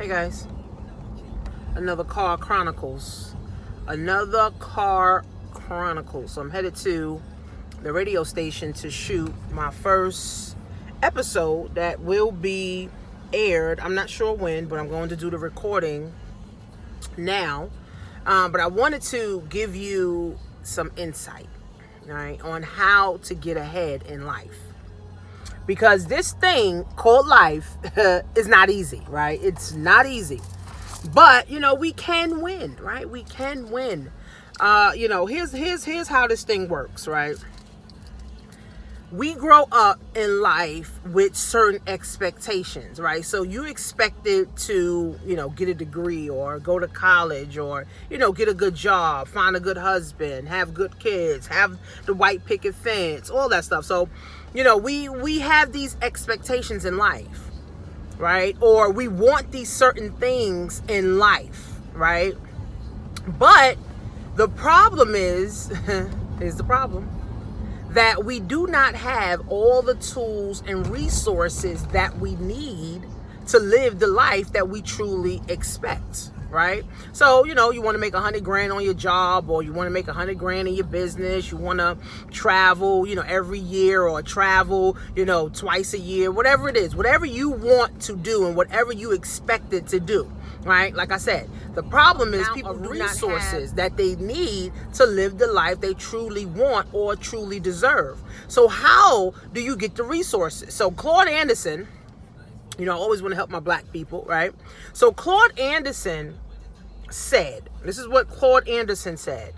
Hey guys, another Car Chronicles. Another Car Chronicles. So I'm headed to the radio station to shoot my first episode that will be aired. I'm not sure when, but I'm going to do the recording now. But I wanted to give you some insight, right, on how to get ahead in life. Because this thing called life is not easy, right? It's not easy. But, we can win, right? We can win. Here's how this thing works, right? We grow up in life with certain expectations, right? So you expected to, get a degree or go to college or, get a good job, find a good husband, have good kids, have the white picket fence, all that stuff. So, we have these expectations in life, right? Or we want these certain things in life, right? But the problem is the problem, that we do not have all the tools and resources that we need to live the life that we truly expect, right? So, you want to make $100,000 on your job, or you want to make $100,000 in your business. You want to travel, every year, or travel, twice a year, whatever it is, whatever you want to do and whatever you expect it to do, right? Like I said, the problem is people do resources that they need to live the life they truly want or truly deserve. So how do you get the resources? So Claude Anderson, I always want to help my black people, right? So Claude Anderson said, this is what Claude Anderson said.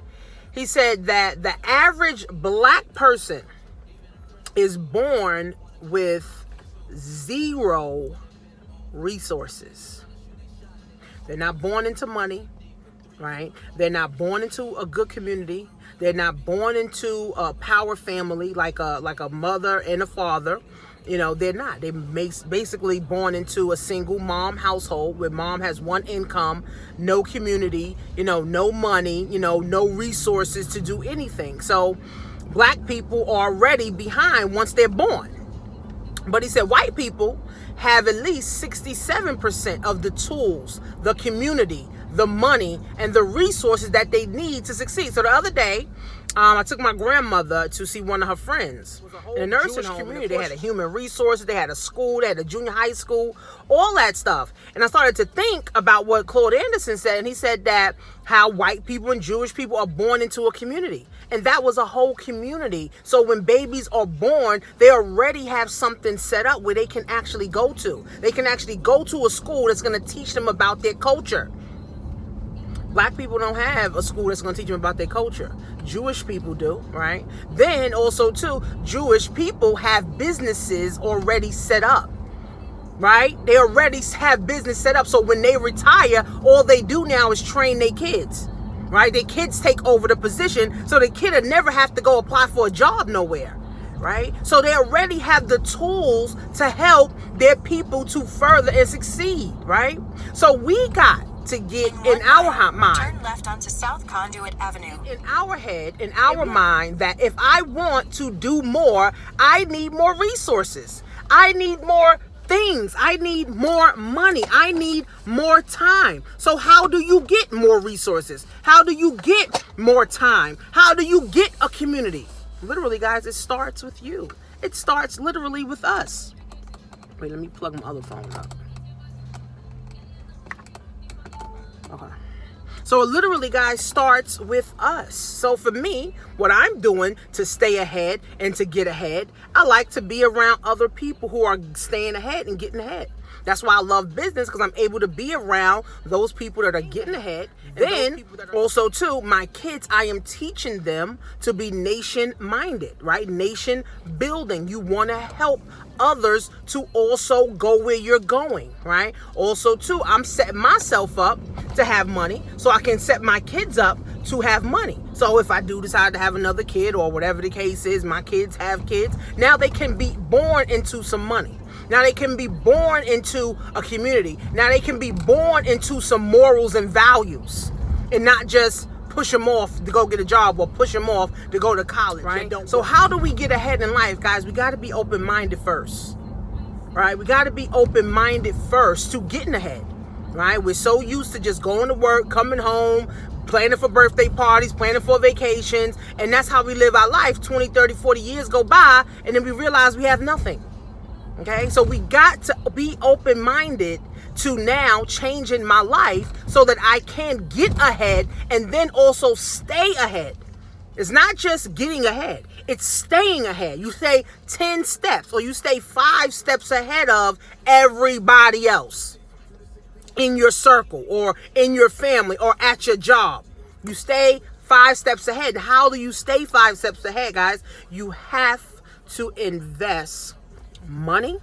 He said that the average black person is born with 0 resources. They're not born into money, right? They're not born into a good community. They're not born into a power family like a mother and a father. They're not. They're basically born into a single mom household where mom has one income, no community, no money, no resources to do anything. So black people are already behind once they're born. But he said white people have at least 67% of the tools, the community, the money, and the resources that they need to succeed. So the other day, I took my grandmother to see one of her friends in a nursing home community. They had a human resources, they had a school, they had a junior high school, all that stuff. And I started to think about what Claude Anderson said, and he said that how white people and Jewish people are born into a community. And that was a whole community. So when babies are born, they already have something set up where they can actually go to. They can actually go to a school that's going to teach them about their culture. Black people don't have a school that's going to teach them about their culture. Jewish people do, right? Then also too, Jewish people have businesses already set up, right? They already have business set up. So when they retire, all they do now is train their kids, right? Their kids take over the position, so the kid will never have to go apply for a job nowhere, right? So they already have the tools to help their people to further and succeed, right? So we got to get in our mind, turn left onto South Conduit Avenue. In our head, in our mind, that if I want to do more, I need more resources. I need more things. I need more money. I need more time. So how do you get more resources? How do you get more time? How do you get a community? Literally, guys, it starts with you. It starts literally with us. Wait, let me plug my other phone up. Okay. So it literally, guys, starts with us. So for me, what I'm doing to stay ahead and to get ahead, I like to be around other people who are staying ahead and getting ahead. That's why I love business, because I'm able to be around those people that are getting ahead. Then also too, my kids, I am teaching them to be nation minded, right? Nation building. You want to help others to also go where you're going, right? Also too, I'm setting myself up to have money so I can set my kids up to have money. So if I do decide to have another kid or whatever the case is, my kids have kids, now they can be born into some money. Now they can be born into a community. Now they can be born into some morals and values, and not just push them off to go get a job or push them off to go to college, right? So how do we get ahead in life, guys? We got to be open-minded first, right? We got to be open-minded first to getting ahead. right? We're so used to just going to work, coming home, planning for birthday parties, planning for vacations, and that's how we live our life. 20, 30, 40 years go by, and then we realize we have nothing. Okay, so we got to be open-minded to now changing my life so that I can get ahead and then also stay ahead. It's not just getting ahead, it's staying ahead. You stay 10 steps or you stay 5 steps ahead of everybody else in your circle or in your family or at your job. You stay 5 steps ahead. How do you stay 5 steps ahead, guys? You have to invest money.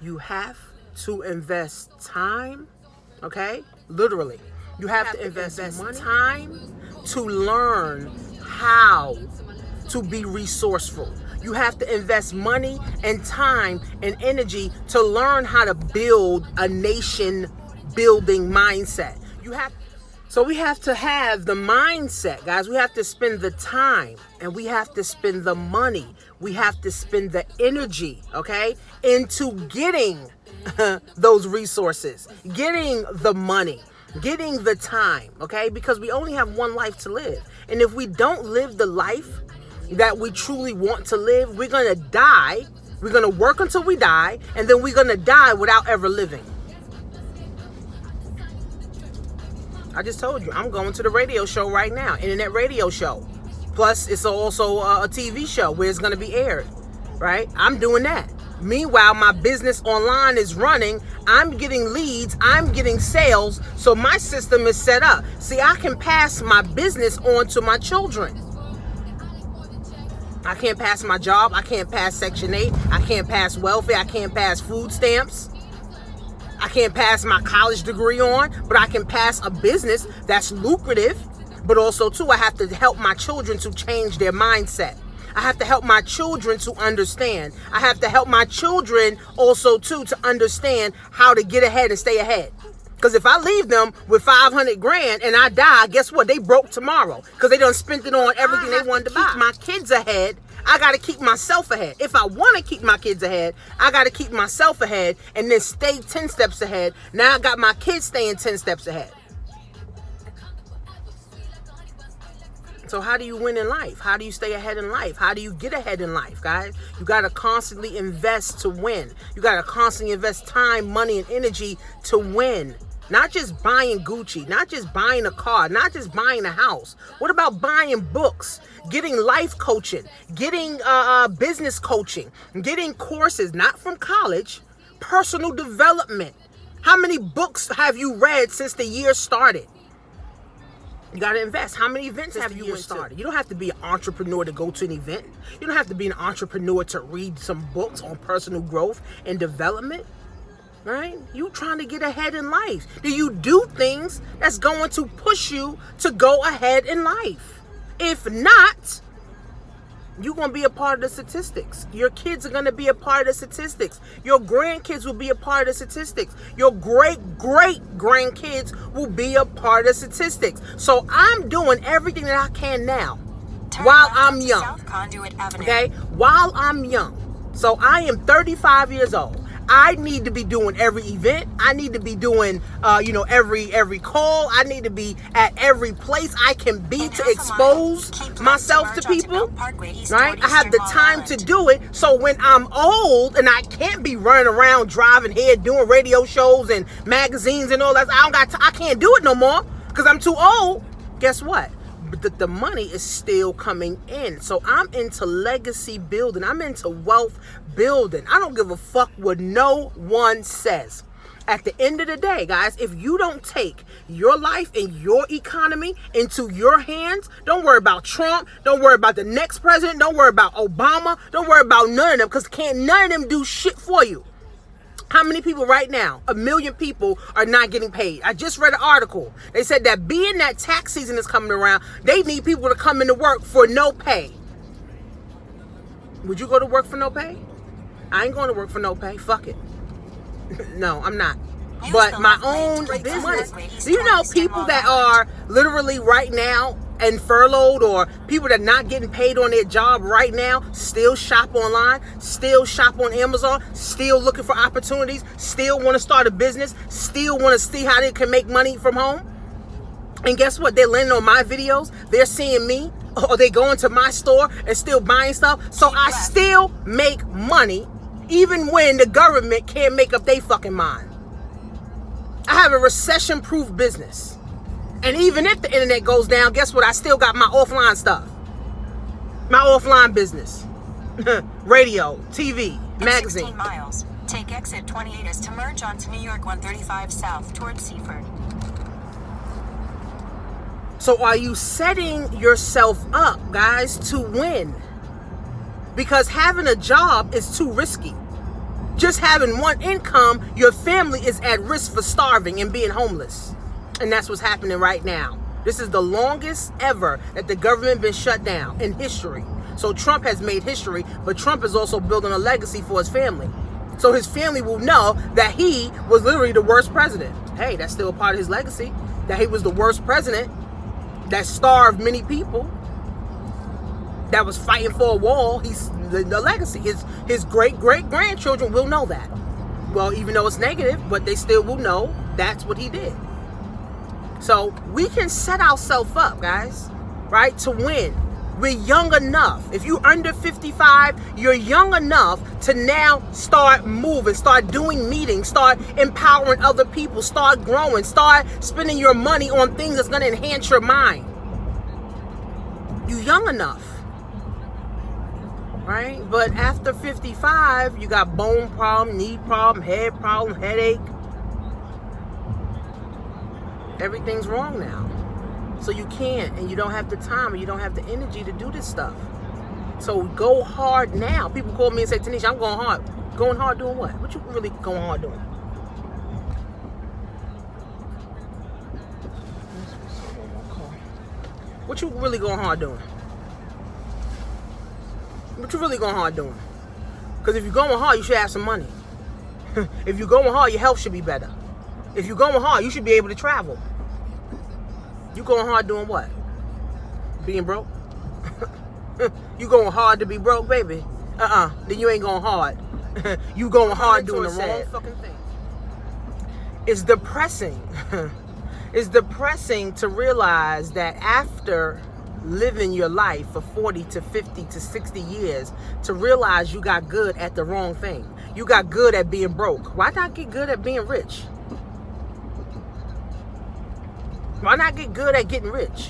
You have to invest time. Okay? Literally. You have to invest time to learn how to be resourceful. You have to invest money and time and energy to learn how to build a nation building mindset. So we have to have the mindset, guys. We have to spend the time and we have to spend the money. We have to spend the energy, okay, into getting those resources, getting the money, getting the time, okay, because we only have one life to live. And if we don't live the life that we truly want to live, we're going to die. We're going to work until we die, and then we're going to die without ever living. I just told you, I'm going to the radio show right now, internet radio show. Plus, it's also a TV show where it's going to be aired, right? I'm doing that. Meanwhile, my business online is running. I'm getting leads. I'm getting sales. So my system is set up. See, I can pass my business on to my children. I can't pass my job. I can't pass Section 8. I can't pass welfare. I can't pass food stamps. I can't pass my college degree on, but I can pass a business that's lucrative. But also, too, I have to help my children to change their mindset. I have to help my children to understand. I have to help my children also, too, to understand how to get ahead and stay ahead. Because if I leave them with 500 grand and I die, guess what? They broke tomorrow because they done spent it on everything they wanted to buy. My kids ahead. I got to keep myself ahead. If I want to keep my kids ahead, I got to keep myself ahead and then stay 10 steps ahead. Now I got my kids staying 10 steps ahead. So how do you win in life? How do you stay ahead in life? How do you get ahead in life, guys? You got to constantly invest to win. You got to constantly invest time, money, and energy to win. Not just buying Gucci, not just buying a car, not just buying a house. What about buying books, getting life coaching, getting business coaching, getting courses, not from college, personal development? How many books have you read since the year started? You got to invest. How many events have you started? You don't have to be an entrepreneur to go to an event. You don't have to be an entrepreneur to read some books on personal growth and development. Right? You trying to get ahead in life. Do you do things that's going to push you to go ahead in life? If not, you're going to be a part of the statistics. Your kids are going to be a part of the statistics. Your grandkids will be a part of the statistics. Your great-great-grandkids will be a part of the statistics. So I'm doing everything that I can now while I'm young. South Conduit Avenue. Okay? While I'm young. So I am 35 years old. I need to be doing every event. I need to be doing, every call. I need to be at every place I can be to expose myself to people, right? I have the time to do it. So when I'm old and I can't be running around driving here doing radio shows and magazines and all that, I can't do it no more because I'm too old. Guess what? But the money is still coming in. So I'm into legacy building. I'm into wealth building. I don't give a fuck what no one says. At the end of the day, guys, if you don't take your life and your economy into your hands, don't worry about Trump. Don't worry about the next president. Don't worry about Obama. Don't worry about none of them because can't none of them do shit for you. How many people right now, 1 million people, are not getting paid? I just read an article. They said that being that tax season is coming around, they need people to come into work for no pay. Would you go to work for no pay? I ain't going to work for no pay. Fuck it. No, I'm not. But my own business. Do you know people that are literally right now and furloughed, or people that are not getting paid on their job right now still shop online, still shop on Amazon, still looking for opportunities, still want to start a business, still want to see how they can make money from home. And guess what? They're landing on my videos. They're seeing me, or they go into my store and still buying stuff. So I still make money even when the government can't make up their fucking mind. I have a recession-proof business. And even if the internet goes down, guess what? I still got my offline stuff. My offline business. Radio, TV, magazine. 16 miles. Take exit 28 as to merge onto New York 135 South towards Seaford. So are you setting yourself up, guys, to win? Because having a job is too risky. Just having one income, your family is at risk for starving and being homeless. And that's what's happening right now. This is the longest ever that the government been shut down in history. So Trump has made history, but Trump is also building a legacy for his family. So his family will know that he was literally the worst president. Hey, that's still a part of his legacy. That he was the worst president that starved many people, that was fighting for a wall. He's the legacy. His great-great-grandchildren will know that. Well, even though it's negative, but they still will know that's what he did. So we can set ourselves up, guys, right, to win. We're young enough. If you're under 55, you're young enough to now start moving, start doing meetings, start empowering other people, start growing, start spending your money on things that's going to enhance your mind. You're young enough, right? But after 55, you got bone problem, knee problem, head problem, headache. Everything's wrong now. So you can't, and you don't have the time, and you don't have the energy to do this stuff. So go hard now. People call me and say, Tanisha, I'm going hard. Going hard doing what? What you really going hard doing? What you really going hard doing? What you really going hard doing? Because if you're going hard, you should have some money. If you're going hard, your health should be better. If you're going hard, you should be able to travel. You going hard doing what? Being broke? You going hard to be broke, baby? Then you ain't going hard. You going hard doing the wrong fucking thing. It's depressing. It's depressing to realize that after living your life for 40 to 50 to 60 years, to realize you got good at the wrong thing. You got good at being broke. Why not get good at being rich? Why not get good at getting rich?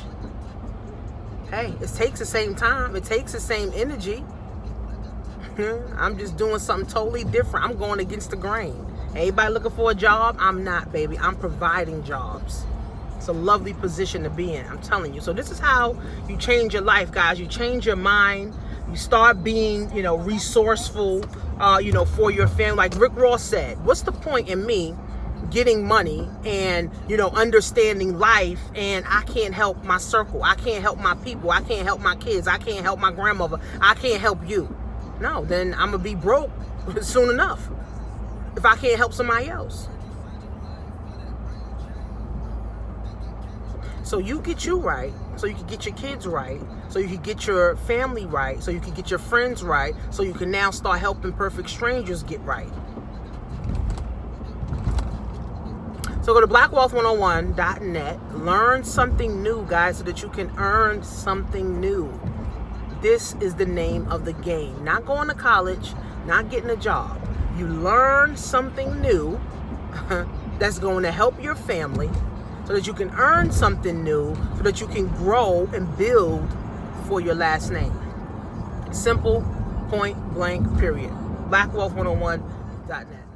Hey, it takes the same time. It takes the same energy. I'm just doing something totally different. I'm going against the grain. Everybody looking for a job? I'm not, baby. I'm providing jobs. It's a lovely position to be in. I'm telling you. So this is how you change your life, guys. You change your mind. You start being, resourceful, for your family. Like Rick Ross said, what's the point in me getting money and understanding life, and I can't help my circle, I can't help my people, I can't help my kids, I can't help my grandmother, I can't help you? No, then I'm gonna be broke soon enough if I can't help somebody else. So you get you right, so you can get your kids right, so you can get your family right, so you can get your friends right, so you can now start helping perfect strangers get right. So go to blackwealth101.net, learn something new, guys, so that you can earn something new. This is the name of the game. Not going to college, not getting a job. You learn something new that's going to help your family so that you can earn something new, so that you can grow and build for your last name. Simple, point blank, period. blackwealth101.net.